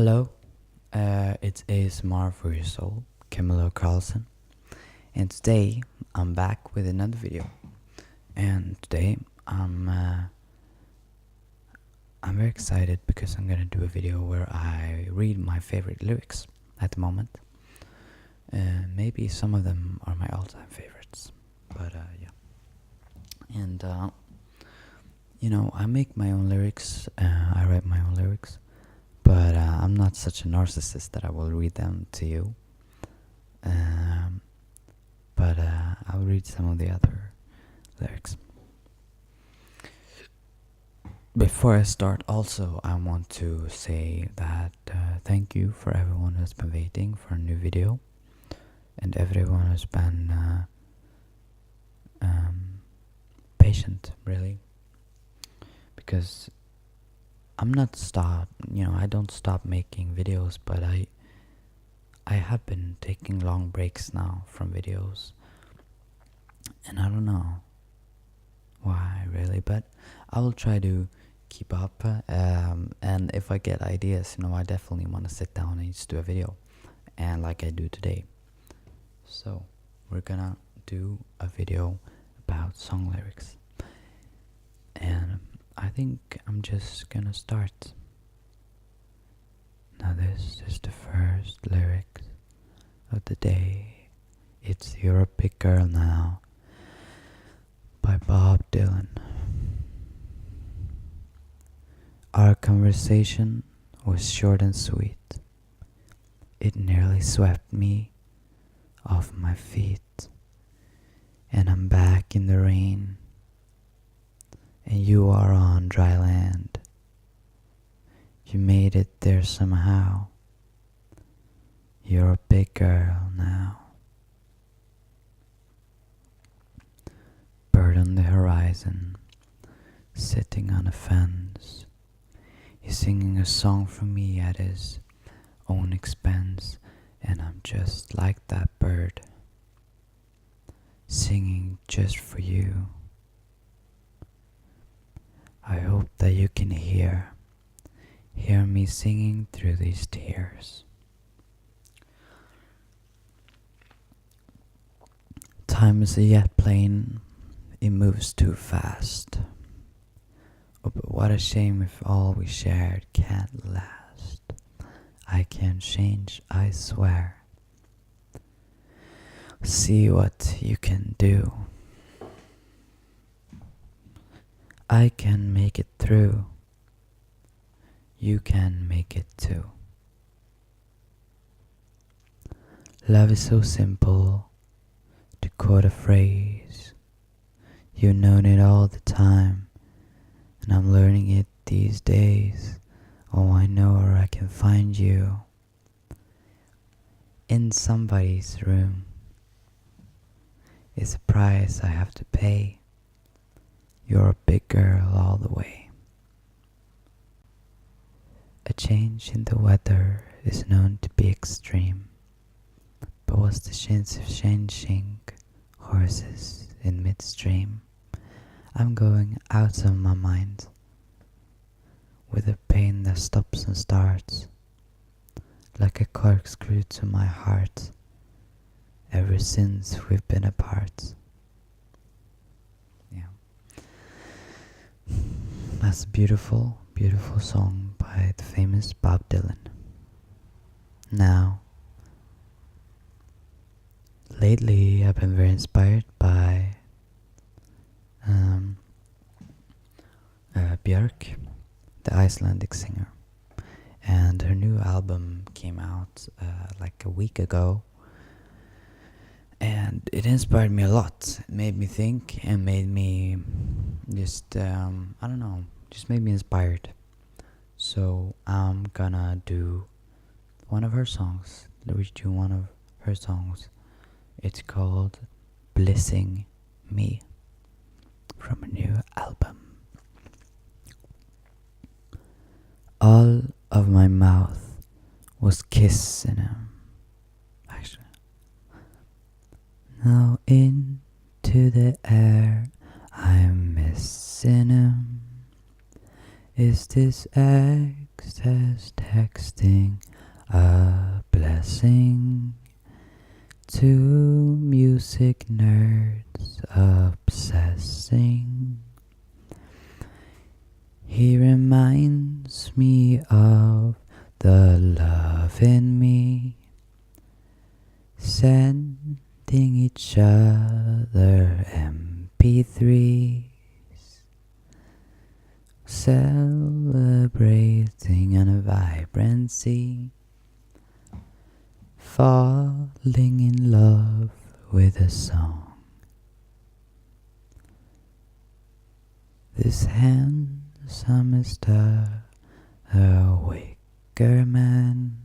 Hello, it's ASMR for your soul, Camilo Carlson, and today I'm back with another video. And today I'm very excited because I'm gonna do a video where I read my favorite lyrics at the moment. Maybe some of them are my all-time favorites, but yeah. And I make my own lyrics. I write my own lyrics. But I'm not such a narcissist that I will read them to you. But I'll read some of the other lyrics. Before I start, also, I want to say that thank you for everyone who's been waiting for a new video. And everyone who's been patient, really. Because I don't stop making videos, but I have been taking long breaks now from videos, and I don't know why really, but I will try to keep up, and if I get ideas, I definitely want to sit down and just do a video, and like I do today. So we're gonna do a video about song lyrics, and I think I'm just gonna start. Now this is the first lyrics of the day. It's You're a Big Girl Now by Bob Dylan. Our conversation was short and sweet. It nearly swept me off my feet, and I'm back in the rain, and you are on dry land. You made it there somehow. You're a big girl now. Bird on the horizon, sitting on a fence. He's singing a song for me at his own expense, and I'm just like that bird, singing just for you. I hope that you can hear me singing through these tears. Time is a jet plane, it moves too fast. Oh, but what a shame if all we shared can't last. I can't change, I swear. See what you can do. I can make it through. You can make it too. Love is so simple, to quote a phrase. You've known it all the time, and I'm learning it these days. Oh, I know where I can find you. In somebody's room. It's a price I have to pay. You're a big girl all the way. A change in the weather is known to be extreme, but what's the chance of changing horses in midstream? I'm going out of my mind, with a pain that stops and starts, like a corkscrew to my heart, ever since we've been apart. Yeah. That's a beautiful, beautiful song by the famous Bob Dylan. Now, lately I've been very inspired by Björk, the Icelandic singer, and her new album came out like a week ago, and it inspired me a lot. It made me think and made me just just made me inspired. So I'm gonna do one of her songs. It's called Blissing Me from a new album. All of my mouth was kissing him. Actually, now into the air I'm missing him. Is this excess texting a blessing to music nerds obsessing? He reminds me of the love in me, sending each other MP3s, celebrating on a vibrancy, falling in love with a song. This handsome Mr. Wicker Man,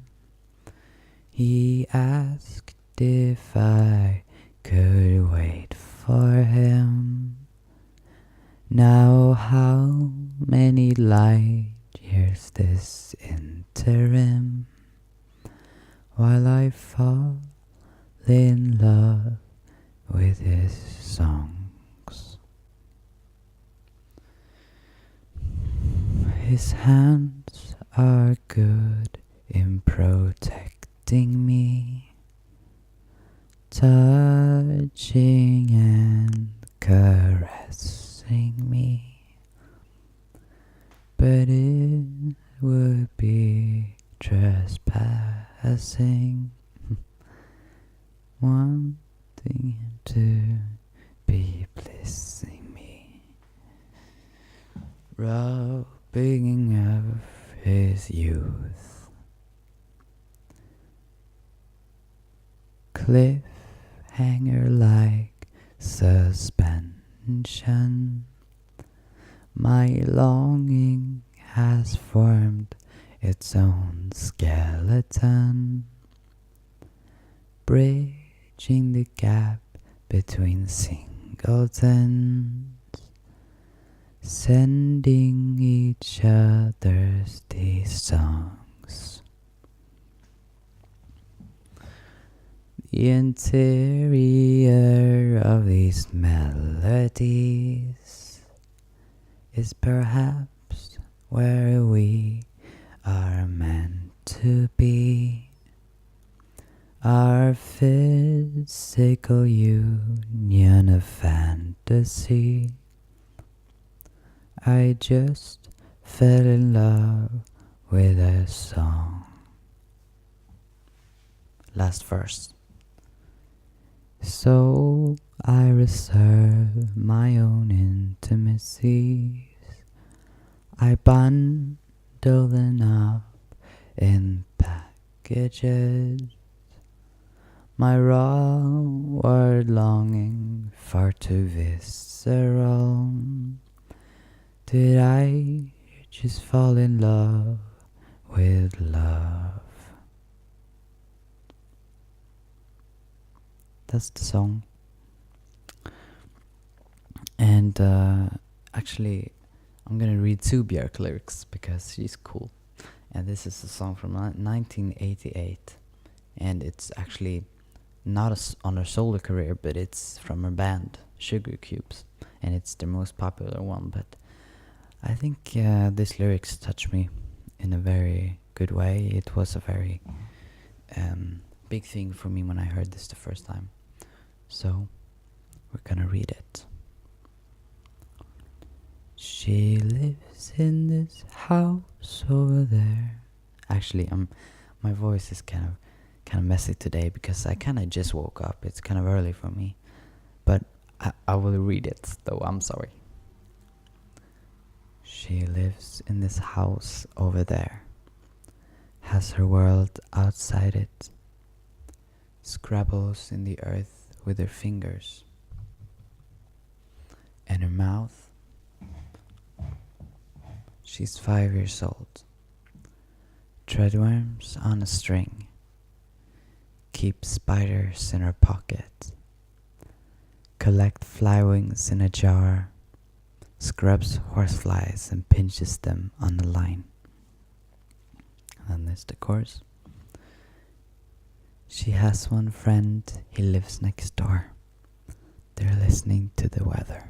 he asked if I could wait for him. Now how many light years this interim, while I fall in love with his songs. His hands are good in protecting me, touching and caressing me, but it would be trespassing, wanting him to be blessing me, robbing of his youth. Cliffhanger like suspension, my longing has formed its own skeleton, bridging the gap between singletons, sending each other's these songs. The interior of these melodies is perhaps where we are meant to be. Our physical union of fantasy. I just fell in love with a song. Last verse. So I reserve my own intimacies. I bundle them up in packages. My raw word longing far too visceral. Did I just fall in love with love? That's the song. And actually, I'm gonna read two Björk lyrics because she's cool. And this is a song from 1988. And it's actually not on her solo career, but it's from her band, Sugar Cubes. And it's the most popular one. But I think these lyrics touch me in a very good way. It was a very big thing for me when I heard this the first time. So we're gonna read it. She lives in this house over there. Actually, my voice is kind of messy today because I kind of just woke up. It's kind of early for me, but I will read it though. I'm sorry. She lives in this house over there, has her world outside it, scrabbles in the earth with her fingers, and her mouth. She's 5 years old, threadworms on a string, keeps spiders in her pocket, collect fly wings in a jar, scrubs horseflies and pinches them on the line. And there's the chorus. She has one friend, he lives next door. They're listening to the weather.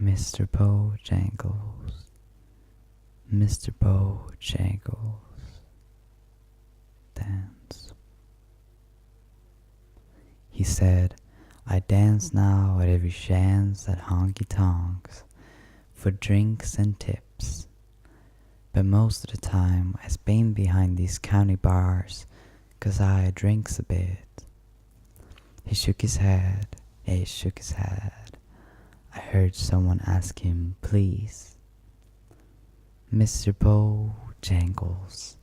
Mr. Bojangles, Mr. Bojangles, dance. He said, I dance now at every chance at honky tonks for drinks and tips. But most of the time I spend behind these county bars 'cause I drinks a bit. He shook his head, he shook his head. I heard someone ask him, please. Mr. Bojangles,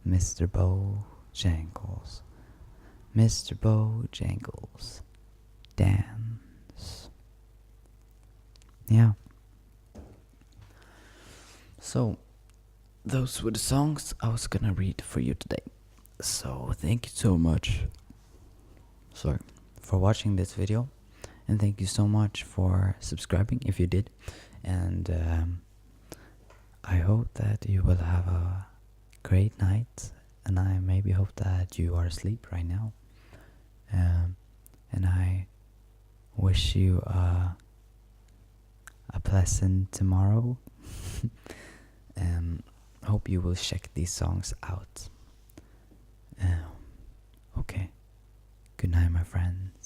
Mr. Bojangles, Mr. Bojangles, dance. Yeah. So, those were the songs I was gonna read for you today. So, thank you so much for watching this video. And thank you so much for subscribing if you did. And I hope that you will have a great night. And I maybe hope that you are asleep right now. And I wish you a pleasant tomorrow. Hope you will check these songs out. Okay. Good night, my friends.